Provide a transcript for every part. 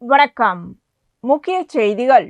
வணக்கம். முக்கிய செய்திகள்.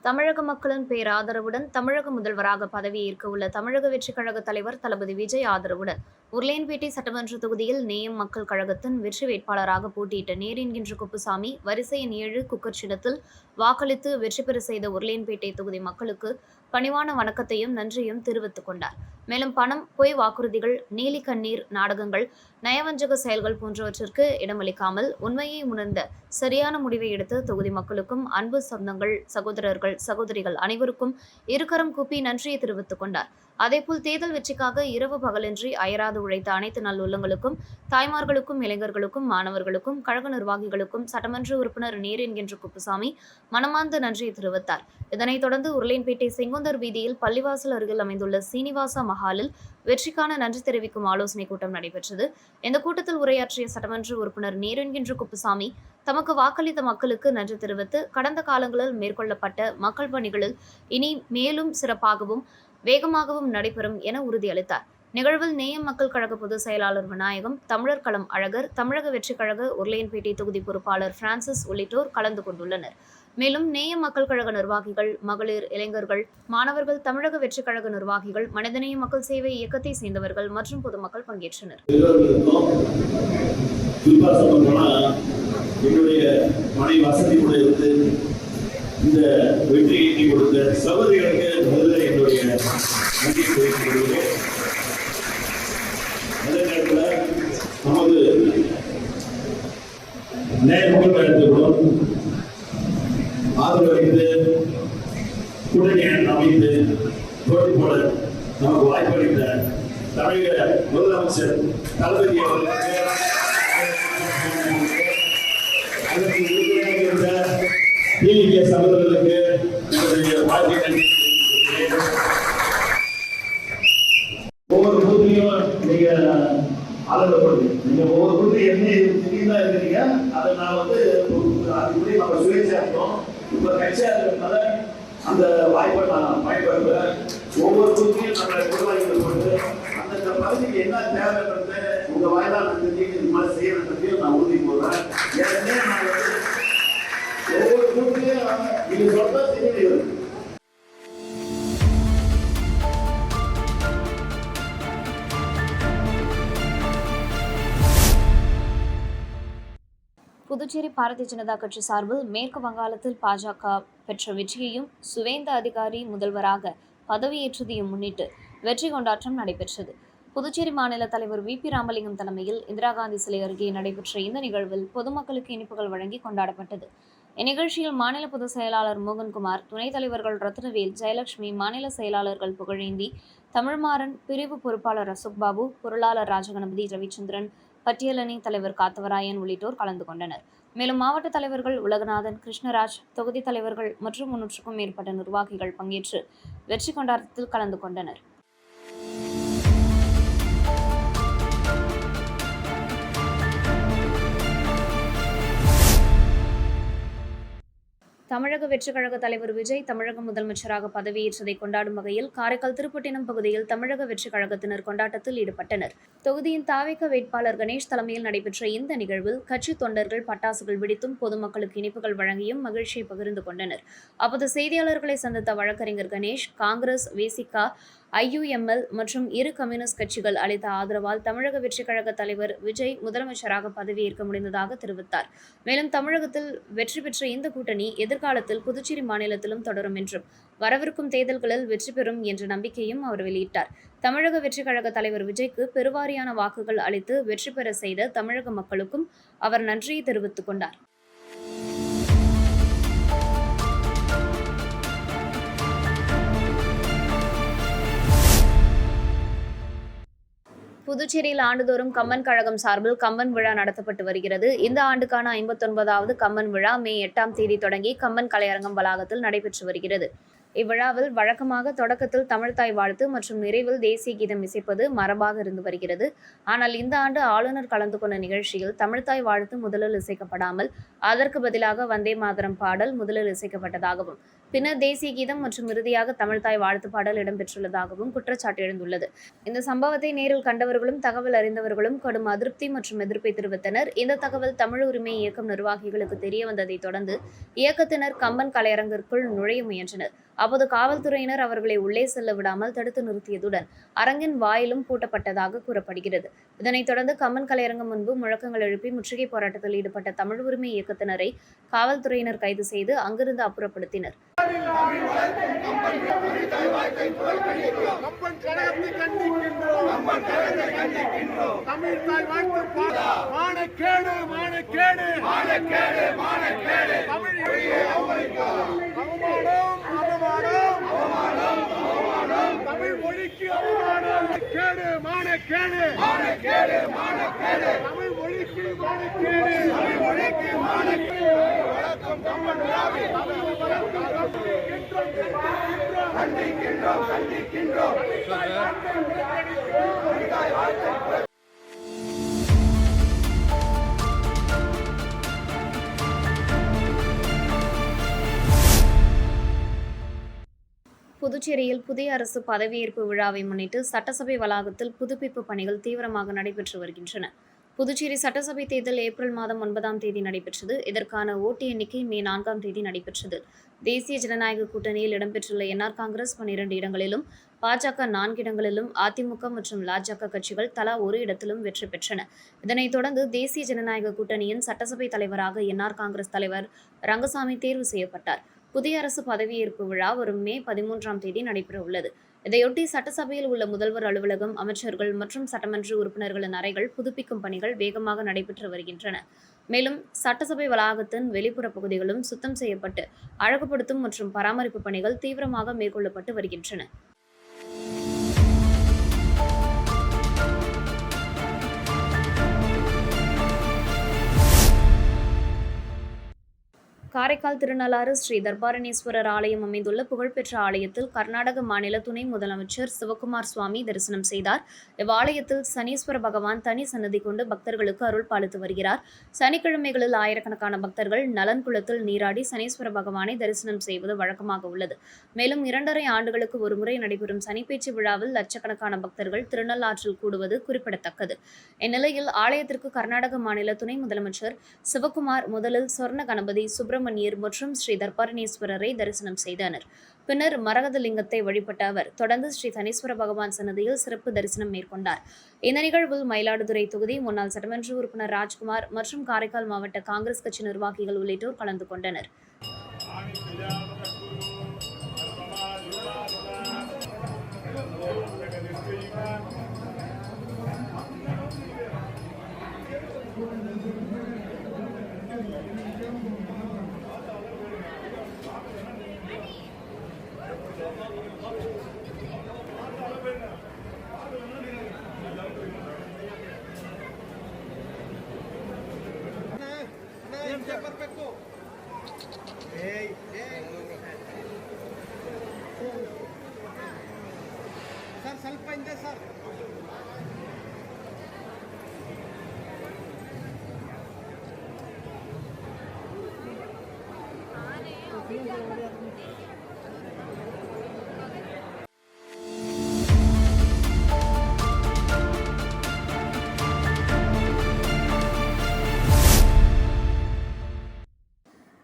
தமிழக மக்களின் பேராதரவுடன் தமிழக முதல்வராக பதவியேற்க உள்ள தமிழக வெற்றிக் கழக தலைவர் தளபதி விஜய் ஆதரவுடன் உருளையன்பேட்டை சட்டமன்ற தொகுதியில் நேயம் மக்கள் கழகத்தின் வெற்றி வேட்பாளராக போட்டியிட்ட நேரு என்கின்ற குப்புசாமி வரிசை எண் 7 குக்கர் சின்னத்தில் வாக்களித்து வெற்றி பெற செய்த உருளையன்பேட்டை தொகுதி மக்களுக்கு பணிவான வணக்கத்தையும் நன்றியும் தெரிவித்துக் கொண்டார். மேலும் பணம், பொய் வாக்குறுதிகள், நீலி கண்ணீர் நாடகங்கள், நயவஞ்சக செயல்கள் போன்றவற்றிற்கு இடமளிக்காமல் உண்மையை உணர்ந்த சரியான முடிவை எடுத்து தொகுதி மக்களுக்கும் அன்பு சொந்தங்கள், சகோதரர்கள், சகோதரிகள் அனைவருக்கும் இருகரம் கூப்பி நன்றியை தெரிவித்துக் கொண்டார். அதேபோல் தேர்தல் வெற்றிக்காக இரவு பகலின்றி அயராது உழைத்த அனைத்து நல்லுள்ளங்களுக்கும், தாய்மார்களுக்கும், இளைஞர்களுக்கும், மாணவர்களுக்கும், கழக நிர்வாகிகளுக்கும் சட்டமன்ற உறுப்பினர் நேரு என்கின்ற குப்புசாமி மனமார்ந்த நன்றியை தெரிவித்தார். இதனைத் தொடர்ந்து உருளையன்பேட்டை செங்குந்தர் வீதியில் பள்ளிவாசல் அருகில் அமைந்துள்ள சீனிவாசா மஹாலில் வெற்றிக்கான நன்றி தெரிவிக்கும் ஆலோசனைக் கூட்டம் நடைபெற்றது. இந்த கூட்டத்தில் உரையாற்றிய சட்டமன்ற உறுப்பினர் நேரு என்கின்ற குப்புசாமி தமக்கு வாக்களித்த மக்களுக்கு நன்றி தெரிவித்து கடந்த காலங்களில் மேற்கொள்ளப்பட்ட மக்கள் பணிகளில் இனி மேலும் சிறப்பாகவும் வேகமாகவும் நடைபெறும் என உறுதியளித்தார். நிகழ்வில் நேயம் மக்கள் கழக பொதுச் செயலாளர் விநாயகம், தமிழர் களம் அழகர், தமிழக வெற்றிக் கழக உருளையன்பேட்டை தொகுதி பொறுப்பாளர் பிரான்சிஸ் உள்ளிட்டோர் கலந்து கொண்டுள்ளனர். மேலும் நேயம் மக்கள் கழக நிர்வாகிகள், மகளிர், இளைஞர்கள், மாணவர்கள், தமிழக வெற்றிக் கழக நிர்வாகிகள், மனிதநேய மக்கள் சேவை இயக்கத்தை சேர்ந்தவர்கள் மற்றும் பொதுமக்கள் பங்கேற்றனர். இந்த வெற்றியை கொடுத்த சகோதரிகளுக்கு முதல்ல என்னுடைய நன்றி தெரிவித்துக் அதே நேரத்தில் நமது நேர்முக கழகத்திலும் ஆதரவளித்து கூட்டணி அமைத்து போட்டி போட நமக்கு வாய்ப்பளித்த தமிழக முதலமைச்சர் தளபதி அவர்களுக்கு அதற்கு உறுதுணையாக இருந்த டிவிகே சகோதரர்களுக்கு வாழ்த்துக்கள். ஒவ்வொரு பூத்திலையும் நீங்க ஆதரப்படுது. நீங்க ஒவ்வொரு பூத்தி என்ன திடீர்னு இருக்கிறீங்க, அதை நான் அதுக்குள்ளே நம்ம சுயேட்சையா இருந்தோம். இப்ப கட்சியா இருக்கிறதுனால அந்த வாய்ப்பை நான் பயன்படுத்துறேன். ஒவ்வொரு பூத்திலையும் நம்ம நிர்வாகிகள் கொண்டு அந்த பகுதிக்கு என்ன தேவைப்படுது உங்க வாயிலாக நான் இது மாதிரி செய்யறதுக்கு நான் உறுதி போடுறேன். ஏற்கனவே நான் ஒவ்வொரு பூத்திலையும் இது சொல்ல தெரியும். புதுச்சேரி பாரதிய ஜனதா கட்சி சார்பில் மேற்கு வங்காளத்தில் பாஜக பெற்ற வெற்றியையும் சுவேந்த அதிகாரி முதல்வராக பதவியேற்றதையும் முன்னிட்டு வெற்றி கொண்டாட்டம் நடைபெற்றது. புதுச்சேரி மாநில தலைவர் வி.பி. ராமலிங்கம் தலைமையில் இந்திரா காந்தி சிலை அருகே நடைபெற்ற இந்த நிகழ்வில் பொதுமக்களுக்கு இனிப்புகள் வழங்கி கொண்டாடப்பட்டது. இந்நிகழ்ச்சியில் மாநில பொதுச் செயலாளர் மோகன்குமார், துணைத் தலைவர்கள் ரத்னவேல், ஜெயலட்சுமி, மாநில செயலாளர்கள் புகழேந்தி, தமிழ்மாறன், பிரிவு பொறுப்பாளர் அசோக் பாபு, பொருளாளர் ராஜகணபதி, ரவிச்சந்திரன், பட்டியலணி தலைவர் காத்தவராயன் உள்ளிட்டோர் கலந்து கொண்டனர். மேலும் மாவட்ட தலைவர்கள் உலகநாதன், கிருஷ்ணராஜ், தொகுதி தலைவர்கள் மற்றும் 300க்கும் மேற்பட்ட நிர்வாகிகள் பங்கேற்று வெற்றி கொண்டாட்டத்தில் கலந்து கொண்டனர். தமிழக வெற்றிக் கழக தலைவர் விஜய் தமிழக முதலமைச்சராக பதவியேற்றதை கொண்டாடும் வகையில் காரைக்கால் திருப்பட்டினம் பகுதியில் தமிழக வெற்றிக் கழகத்தினர் கொண்டாட்டத்தில் ஈடுபட்டனர். தொகுதியின் தாவேக வேட்பாளர் கணேஷ் தலைமையில் நடைபெற்ற இந்த நிகழ்வில் கட்சி தொண்டர்கள் பட்டாசுகள் வெடித்தும் பொதுமக்களுக்கு இனிப்புகள் வழங்கியும் மகிழ்ச்சியை பகிர்ந்து கொண்டனர். அப்போது செய்தியாளர்களை சந்தித்த வழக்கறிஞர் கணேஷ், காங்கிரஸ், விசிகா, IUML மற்றும் இரு கம்யூனிஸ்ட் கட்சிகள் அளித்த ஆதரவால் தமிழக வெற்றிக் கழக தலைவர் விஜய் முதலமைச்சராக பதவியேற்க முடிந்ததாக தெரிவித்தார். மேலும் தமிழகத்தில் வெற்றி பெற்ற இந்த கூட்டணி எதிர்காலத்தில் புதுச்சேரி மாநிலத்திலும் தொடரும் என்றும் வரவிருக்கும் தேர்தல்களில் வெற்றி பெறும் என்ற நம்பிக்கையும் அவர் வெளியிட்டார். தமிழக வெற்றிக் கழக தலைவர் விஜய்க்கு பெருவாரியான வாக்குகள் அளித்து வெற்றி பெற செய்த தமிழக மக்களுக்கும் அவர் நன்றியை தெரிவித்துக் கொண்டார். புதுச்சேரியில் ஆண்டுதோறும் கம்மன் கழகம் சார்பில் கம்மன் விழா நடத்தப்பட்டு வருகிறது. இந்த ஆண்டுக்கான 59வது கம்மன் விழா மே 8ஆம் தேதி தொடங்கி கம்மன் கலையரங்கம் வளாகத்தில் நடைபெற்று வருகிறது. இவ்விழாவில் வழக்கமாக தொடக்கத்தில் தமிழ்த்தாய் வாழ்த்து மற்றும் நிறைவில் தேசிய கீதம் இசைப்பது மரபாக இருந்து வருகிறது. ஆனால் இந்த ஆண்டு ஆளுநர் கலந்து கொண்ட நிகழ்ச்சியில் தமிழ்த்தாய் வாழ்த்து முதலில் இசைக்கப்படாமல் அதற்கு பதிலாக வந்தே மாதரம் பாடல் முதலில் இசைக்கப்பட்டதாகவும் பின்னர் தேசிய கீதம் மற்றும் இறுதியாக தமிழ்த்தாய் வாழ்த்து பாடல் இடம்பெற்றுள்ளதாகவும் குற்றச்சாட்டு எழுந்துள்ளது. இந்த சம்பவத்தை நேரில் கண்டவர்களும் தகவல் அறிந்தவர்களும் கடும் அதிருப்தி மற்றும் எதிர்ப்பை தெரிவித்தனர். இந்த தகவல் தமிழ் உரிமை இயக்கம் நிர்வாகிகளுக்கு தெரிய வந்ததை தொடர்ந்து இயக்கத்தினர் கம்பன் கலையரங்கிற்குள் நுழைய முயன்றனர். அப்போது காவல்துறையினர் அவர்களை உள்ளே செல்ல விடாமல் தடுத்து நிறுத்தியதுடன் அரங்கின் வாயிலும் பூட்டப்பட்டதாக கூறப்படுகிறது. இதனைத் தொடர்ந்து கம்பன் கலையரங்கம் முன்பு முழக்கங்கள் எழுப்பி முற்றுகை போராட்டத்தில் ஈடுபட்ட தமிழ் உரிமை இயக்கத்தினரை காவல்துறையினர் கைது செய்து அங்கிருந்து அப்புறப்படுத்தினர். தமிழ் மொழிக்கு அவமானம், கேடு மானக்கேடு, மானக்கேடு, மானக்கேடு, தமிழ் மொழிக்கு மானக்கேடு, தமிழ் மொழிக்கு மானக்கேடு. வணக்கம் கம்பன் விழாவை கண்டிக்கின்றோம், கண்டிக்கின்றோம். புதுச்சேரியில் புதிய அரசு பதவியேற்பு விழாவை முன்னிட்டு சட்டசபை வளாகத்தில் புதுப்பிப்பு பணிகள் தீவிரமாக நடைபெற்று வருகின்றன. புதுச்சேரி சட்டசபை தேர்தல் ஏப்ரல் மாதம் 9ஆம் தேதி நடைபெற்றது. இதற்கான ஓட்டு எண்ணிக்கை மே 4ஆம் தேதி நடைபெற்றது. தேசிய ஜனநாயக கூட்டணியில் இடம்பெற்றுள்ள என்ஆர் காங்கிரஸ் 12 இடங்களிலும், பாஜக 4 இடங்களிலும், அதிமுக மற்றும் லாஜக கட்சிகள் தலா ஒரு இடத்திலும் வெற்றி பெற்றன. இதனைத் தொடர்ந்து தேசிய ஜனநாயக கூட்டணியின் சட்டசபை தலைவராக என்ஆர் காங்கிரஸ் தலைவர் ரங்கசாமி தேர்வு செய்யப்பட்டார். புதிய அரசு பதவியேற்பு விழா வரும் மே 13ஆம் தேதி நடைபெற உள்ளது. இதையொட்டி சட்டசபையில் உள்ள முதல்வர் அலுவலகம், அமைச்சர்கள் மற்றும் சட்டமன்ற உறுப்பினர்களின் அறைகள் புதுப்பிக்கும் பணிகள் வேகமாக நடைபெற்று வருகின்றன. மேலும் சட்டசபை வளாகத்தின் வெளிப்புற பகுதிகளும் சுத்தம் செய்யப்பட்டு அழகுபடுத்தும் மற்றும் பராமரிப்பு பணிகள் தீவிரமாக மேற்கொள்ளப்பட்டு வருகின்றன. காரைக்கால் திருநள்ளாறு ஸ்ரீ தர்பாரணேஸ்வரர் ஆலயம் அமைந்துள்ள புகழ்பெற்ற ஆலயத்தில் கர்நாடக மாநில துணை முதலமைச்சர் சிவக்குமார் சுவாமி தரிசனம் செய்தார். இவ்வாலயத்தில் சனீஸ்வர பகவான் தனி சன்னதி கொண்டு பக்தர்களுக்கு அருள் பாலித்து வருகிறார். சனிக்கிழமைகளில் ஆயிரக்கணக்கான பக்தர்கள் நலன் குளத்தில் நீராடி சனீஸ்வர பகவானை தரிசனம் செய்வது வழக்கமாக உள்ளது. மேலும் 2.5 ஆண்டுகளுக்கு ஒருமுறை நடைபெறும் சனிப்பேச்சு விழாவில் லட்சக்கணக்கான பக்தர்கள் திருநள்ளாற்றில் கூடுவது குறிப்பிடத்தக்கது. இந்நிலையில் ஆலயத்திற்கு கர்நாடக மாநில துணை முதலமைச்சர் சிவக்குமார் முதலில் சொர்ண கணபதி, சுப்பிரமணியர் மற்றும் ஸ்ரீ தர்பாரணேஸ்வரரை தரிசனம் செய்தனர். பின்னர் மரகதலிங்கத்தை வழிபட்ட அவர் தொடர்ந்து ஸ்ரீ சனீஸ்வர பகவான் சன்னதியில் சிறப்பு தரிசனம் மேற்கொண்டார். இந்த நிகழ்வில் மயிலாடுதுறை தொகுதி முன்னாள் சட்டமன்ற உறுப்பினர் ராஜ்குமார் மற்றும் காரைக்கால் மாவட்ட காங்கிரஸ் கட்சி நிர்வாகிகள் உள்ளிட்டோர் கலந்து கொண்டனர். ಸರ್ ಸ್ವಲ್ಪ ಹಿಂದೆ ಸರ್.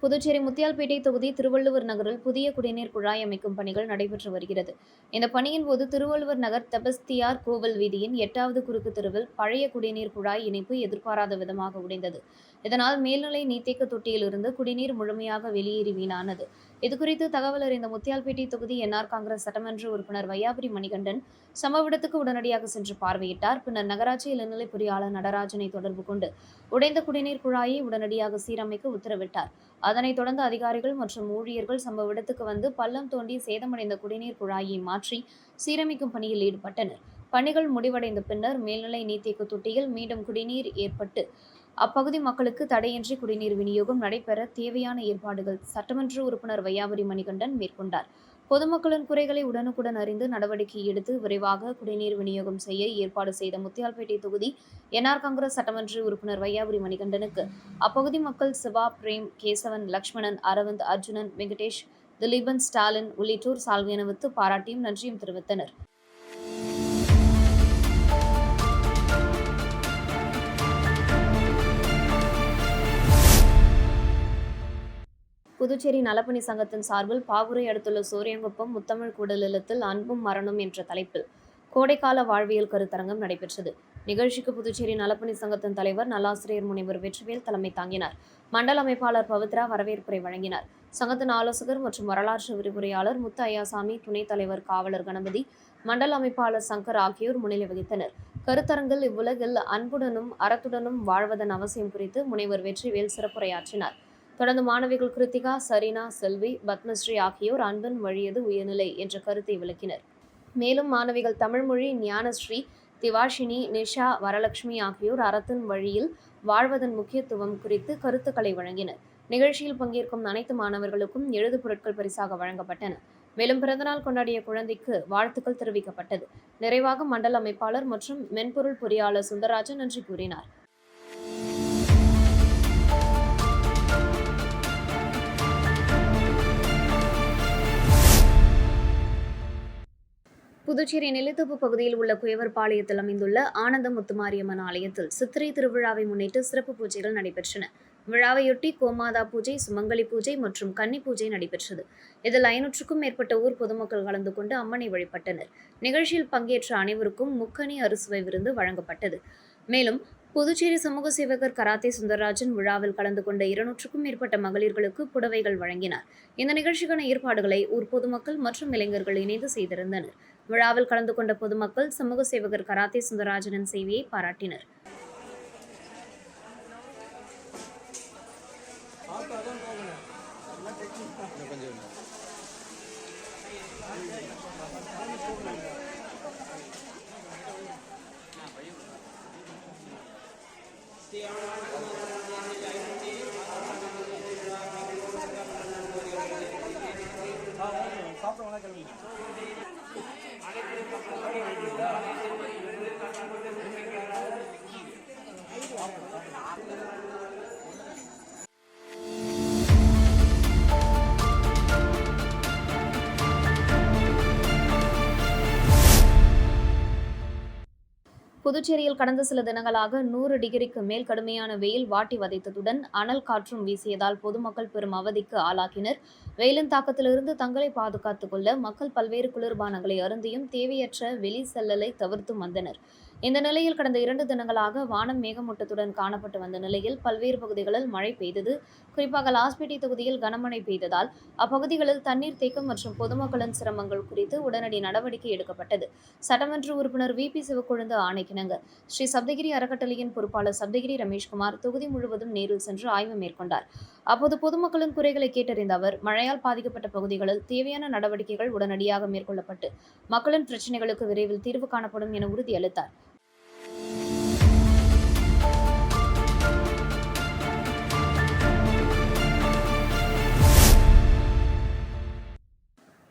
புதுச்சேரி முத்தியால்பேட்டை தொகுதி திருவள்ளுவர் நகரில் புதிய குடிநீர் குழாய் அமைக்கும் பணிகள் நடைபெற்று வருகிறது. இந்த பணியின் போது திருவள்ளுவர் நகர் தெபஸ்தியார் கோவில் வீதியின் 8வது குறுக்கு தெருவில் பழைய குடிநீர் குழாய் இணைப்பு எதிர்பாராத விதமாக உடைந்தது. இதனால் மேல்நிலை நீர்த்தேக்க தொட்டியிலிருந்து குடிநீர் முழுமையாக வெளியேறி வீணானது. இதுகுறித்து தகவல் அறிந்த முத்தியால்பேட்டை தொகுதி என்ஆர் காங்கிரஸ் சட்டமன்ற உறுப்பினர் வையாபுரி மணிகண்டன் சம்பவ இடத்துக்கு உடனடியாக சென்று பார்வையிட்டார். பின்னர் நகராட்சி இளநிலை பொறியாளர் நடராஜனை தொடர்பு கொண்டு உடைந்த குடிநீர் குழாயை உடனடியாக சீரமைக்க உத்தரவிட்டார். அதனைத் தொடர்ந்து அதிகாரிகள் மற்றும் ஊழியர்கள் சம்பவ இடத்துக்கு வந்து பள்ளம் தோண்டி சேதமடைந்த குடிநீர் குழாயை மாற்றி சீரமைக்கும் பணியில் ஈடுபட்டனர். பணிகள் முடிவடைந்த பின்னர் மேல்நிலை நீர்த்தேக்க தொட்டியில் மீண்டும் குடிநீர் ஏற்பட்டு அப்பகுதி மக்களுக்கு தடையின்றி குடிநீர் விநியோகம் நடைபெற தேவையான ஏற்பாடுகள் சட்டமன்ற உறுப்பினர் வையாபுரி மணிகண்டன் மேற்கொண்டார். பொதுமக்களின் குறைகளை உடனுக்குடன் அறிந்து நடவடிக்கை எடுத்து விரைவாக குடிநீர் விநியோகம் செய்ய ஏற்பாடு செய்த முத்தியால்பேட்டை தொகுதி என்ஆர் காங்கிரஸ் சட்டமன்ற உறுப்பினர் வையாபுரி மணிகண்டனுக்கு அப்பகுதி மக்கள் சிவா, பிரேம், கேசவன், லட்சுமணன், அரவிந்த், அர்ஜுனன், வெங்கடேஷ், திலீபன், ஸ்டாலின் உள்ளிட்டோர் சால்வை அணிவித்து பாராட்டியும் நன்றியும் தெரிவித்தனர். புதுச்சேரி நலப்பணி சங்கத்தின் சார்பில் பாவூரை அடுத்துள்ள சோரியங்குப்பம் முத்தமிழ் கூடல் இல்லத்தில் அன்பும் மரணம் என்ற தலைப்பில் கோடைக்கால வாழ்வியல் கருத்தரங்கம் நடைபெற்றது. நிகழ்ச்சிக்கு புதுச்சேரி நலப்பணி சங்கத்தின் தலைவர் நல்லாசிரியர் முனைவர் வெற்றிவேல் தலைமை தாங்கினார். மண்டல அமைப்பாளர் பவித்ரா வரவேற்புரை வழங்கினார். சங்கத்தின் ஆலோசகர் மற்றும் வரலாற்று விரிவுரையாளர் முத்து ஐயாசாமி, துணைத் தலைவர் காவலர் கணபதி, மண்டல அமைப்பாளர் சங்கர் ஆகியோர் முன்னிலை வகித்தனர். கருத்தரங்கில் இவ்வுலகில் அன்புடனும் அறத்துடனும் வாழ்வதன் அவசியம் குறித்து முனைவர் வெற்றிவேல் சிறப்புரையாற்றினார். தொடர்ந்து மாணவிகள் கிருத்திகா, சரினா, செல்வி, பத்மஸ்ரீ ஆகியோர் அன்பின் வழியது உயர்நிலை என்ற கருத்தை விளக்கினர். மேலும் மாணவிகள் தமிழ்மொழி, ஞானஸ்ரீ, திவாஷினி, நிஷா, வரலட்சுமி ஆகியோர் அறத்தின் வழியில் வாழ்வதன் முக்கியத்துவம் குறித்து கருத்துக்களை வழங்கினர். நிகழ்ச்சியில் பங்கேற்கும் அனைத்து மாணவர்களுக்கும் எழுது பொருட்கள் பரிசாக வழங்கப்பட்டன. மேலும் பிறந்தநாள் கொண்டாடிய குழந்தைக்கு வாழ்த்துக்கள் தெரிவிக்கப்பட்டது. நிறைவாக மண்டல அமைப்பாளர் மற்றும் மென்பொருள் பொறியாளர் சுந்தரராஜன் நன்றி கூறினார். புதுச்சேரி நெல்லித்தோப்பு பகுதியில் உள்ள குயவர்பாளையத்தில் அமைந்துள்ள ஆனந்த முத்துமாரியம்மன் ஆலயத்தில் சித்திரை திருவிழாவை முன்னிட்டு சிறப்பு பூஜைகள் நடைபெற்றன. விழாவையொட்டி கோமாதா பூஜை, சுமங்கலி பூஜை மற்றும் கன்னி பூஜை நடைபெற்றது. இதில் 500க்கும் மேற்பட்ட ஊர் பொதுமக்கள் கலந்து கொண்டு அம்மனை வழிபட்டனர். நிகழ்ச்சியில் பங்கேற்ற அனைவருக்கும் முக்கணி அறுசுவை விருந்து வழங்கப்பட்டது. மேலும் புதுச்சேரி சமூக சேவகர் கராத்தே சுந்தரராஜன் விழாவில் கலந்து கொண்ட 200க்கும் மேற்பட்ட மகளிர்களுக்கு புடவைகள் வழங்கினார். இந்த நிகழ்ச்சிக்கான ஏற்பாடுகளை ஊர் பொதுமக்கள் மற்றும் இளைஞர்கள் இணைந்து செய்திருந்தனர். விழாவில் கலந்து கொண்ட பொதுமக்கள் சமூக சேவகர் கராத்தே சுந்தரராஜனின் சேவையை பாராட்டினர். புதுச்சேரியில் கடந்த சில தினங்களாக 100 டிகிரிக்கு மேல் கடுமையான வெயில் வாட்டி வதைத்ததுடன் அனல் காற்றும் வீசியதால் பொதுமக்கள் பெரும் அவதிக்கு ஆளாகினர். வெயிலின் தாக்கத்திலிருந்து தங்களை பாதுகாத்துக் கொள்ள மக்கள் பல்வேறு குளிர்பானங்களை அருந்தியும் தேவையற்ற வெளி செல்லலை தவிர்த்தும் வந்தனர். இந்த நிலையில் கடந்த 2 தினங்களாக வானம் மேகமூட்டத்துடன் காணப்பட்டு வந்த நிலையில் பல்வேறு பகுதிகளில் மழை பெய்தது. குறிப்பாக லாஸ்பேட்டை தொகுதியில் கனமழை பெய்ததால் அப்பகுதிகளில் தண்ணீர் தேக்கம் மற்றும் பொதுமக்களின் சிரமங்கள் குறித்து உடனடி நடவடிக்கை எடுக்கப்பட்டது. சட்டமன்ற உறுப்பினர் VP சிவக்கொழுந்து ஆணைக்கிணங்க ஸ்ரீ சப்தகிரி அறக்கட்டளையின் பொறுப்பாளர் சப்தகிரி ரமேஷ்குமார் தொகுதி முழுவதும் நேரில் சென்று ஆய்வு மேற்கொண்டார். அப்போது பொதுமக்களின் குறைகளை கேட்டறிந்த அவர் மழையால் பாதிக்கப்பட்ட பகுதிகளில் தேவையான நடவடிக்கைகள் உடனடியாக மேற்கொள்ளப்பட்டு மக்களின் பிரச்சினைகளுக்கு விரைவில் தீர்வு காணப்படும் என உறுதியளித்தார்.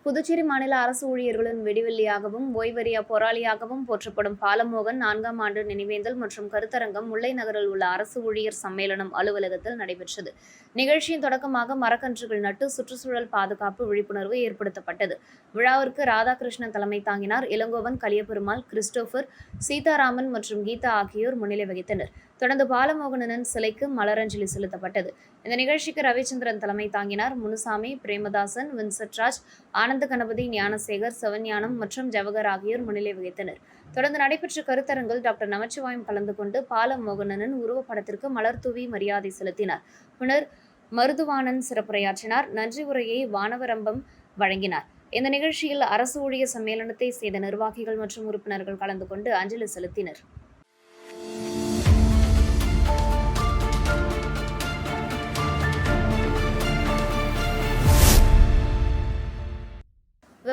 புதுச்சேரி மாநில அரசு ஊழியர்களின் வெடிவெள்ளியாகவும் ஓய்வறியா போராளியாகவும் போற்றப்படும் பாலமோகன் 4ஆம் ஆண்டு நினைவேந்தல் மற்றும் கருத்தரங்கம் முல்லை நகரில் உள்ள அரசு ஊழியர் சம்மேளனம் அலுவலகத்தில் நடைபெற்றது. நிகழ்ச்சியின் தொடக்கமாக மரக்கன்றுகள் நட்டு சுற்றுச்சூழல் பாதுகாப்பு விழிப்புணர்வு ஏற்படுத்தப்பட்டது. விழாவிற்கு ராதாகிருஷ்ணன் தலைமை தாங்கினார். இளங்கோவன், கலியபெருமாள், கிறிஸ்டோபர், சீதாராமன் மற்றும் கீதா ஆகியோர் முன்னிலை வகித்தனர். தொடர்ந்து பாலமோகனனின் சிலைக்கு மலரஞ்சலி செலுத்தப்பட்டது. இந்த நிகழ்ச்சிக்கு ரவிச்சந்திரன் தலைமை தாங்கினார். முனுசாமி, பிரேமதாசன், வின்செட்ராஜ், ஆனந்த கணபதி, ஞானசேகர், சிவஞானம் மற்றும் ஜவஹர் ஆகியோர் முன்னிலை வகித்தனர். தொடர்ந்து நடைபெற்ற கருத்தரங்கில் டாக்டர் நமச்சிவாயம் கலந்து கொண்டு பாலமோகனனின் உருவப்படத்திற்கு மலர் தூவி மரியாதை செலுத்தினார். பின்னர் மருதுவானன் சிறப்புரையாற்றினார். நன்றி உரையை வானவரம்பம் வழங்கினார். இந்த நிகழ்ச்சியில் அரசு ஊழியர் சம்மேளனத்தை சேர்ந்த நிர்வாகிகள் மற்றும் உறுப்பினர்கள் கலந்து கொண்டு அஞ்சலி செலுத்தினர்.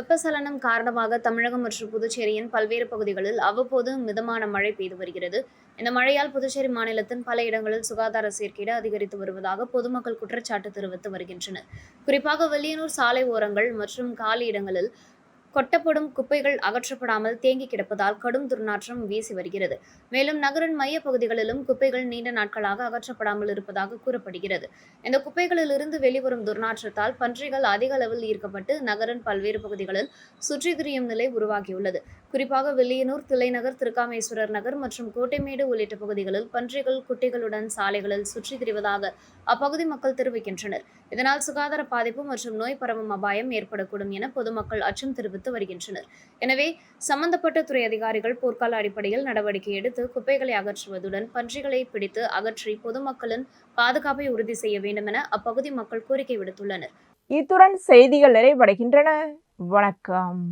வெப்பசலனம் காரணமாக தமிழகம் மற்றும் புதுச்சேரியின் பல்வேறு பகுதிகளில் அவ்வப்போது மிதமான மழை பெய்து வருகிறது. இந்த மழையால் புதுச்சேரி மாநிலத்தின் பல இடங்களில் சுகாதார சீர்கேடு அதிகரித்து வருவதாக பொதுமக்கள் குற்றச்சாட்டு தெரிவித்து வருகின்றனர். குறிப்பாக வில்லியனூர் சாலை ஓரங்கள் மற்றும் காலி இடங்களில் கொட்டப்படும் குப்பைகள் அகற்றப்படாமல் தேங்கி கிடப்பதால் கடும் துர்நாற்றம் வீசி வருகிறது. மேலும் நகரின் மைய பகுதிகளிலும் குப்பைகள் நீண்ட நாட்களாக அகற்றப்படாமல் இருப்பதாக கூறப்படுகிறது. இந்த குப்பைகளிலிருந்து வெளிவரும் துர்நாற்றத்தால் பன்றிகள் அதிக அளவில் ஈர்க்கப்பட்டு நகரின் பல்வேறு பகுதிகளில் சுற்றி திரியும் நிலை உருவாகியுள்ளது. குறிப்பாக வில்லியனூர், தில்லைநகர், திருக்காமேஸ்வரர் நகர் மற்றும் கோட்டைமேடு உள்ளிட்ட பகுதிகளில் பன்றிகள் குட்டிகளுடன் சாலைகளில் சுற்றி திரிவதாக அப்பகுதி மக்கள் தெரிவிக்கின்றனர். இதனால் சுகாதார பாதிப்பு மற்றும் நோய் பரவும் அபாயம் ஏற்படக்கூடும் என பொதுமக்கள் அச்சம் தெரிவித்து வருகின்றனர். எனவே சம்பந்தப்பட்ட துறை அதிகாரிகள் போர்க்கால அடிப்படையில் நடவடிக்கை எடுத்து குப்பைகளை அகற்றுவதுடன் பன்றிகளை பிடித்து அகற்றி பொதுமக்களின் பாதுகாப்பை உறுதி செய்ய வேண்டும் என அப்பகுதி மக்கள் கோரிக்கை விடுத்துள்ளனர். இத்துடன் செய்திகள் நிறைவடைகின்றன. வணக்கம்.